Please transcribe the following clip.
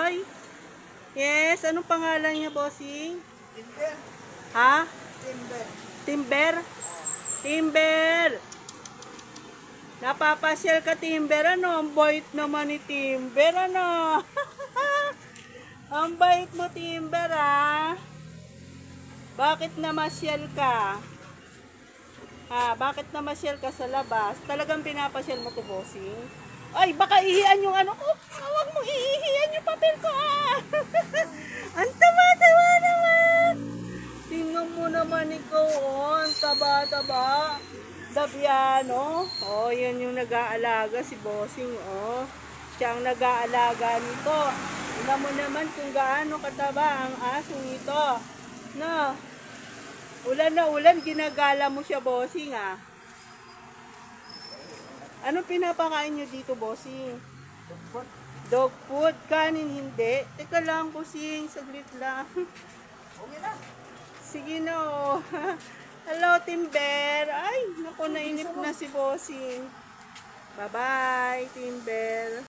Ay, yes. Anong pangalan niya, bossing? Timber. Ha? Timber. Timber? Timber! Napapasyal ka, Timber. Ano? Ang bait naman ni Timber. Ano? Ang bait mo, Timber, ha? Bakit namasyal ka? Ha? Bakit namasyal ka sa labas? Talagang pinapasyal mo to, bossing? Ay, baka ihian yung ano ko. Huwag mo ihihian yung papel ko, ah. Ang taba-taba naman. Tingnan mo naman ikaw, oh. Ang taba-taba. Dabiano. Oh, yun yung nag-aalaga si bossing, oh. Siya ang nag-aalaga nito. Tingnan mo naman kung gaano kataba ang asong ito. No. Ulan na ulan, ginagala mo siya, bossing, ah. Ano pinapakain nyo dito, bossing? Dog food, kanin hindi. Teka lang, bossing, saglit lang. Okay na. Sige na, oh. Hello, Timber. Ay, naku, nainip na si bossing. Bye-bye, Timber.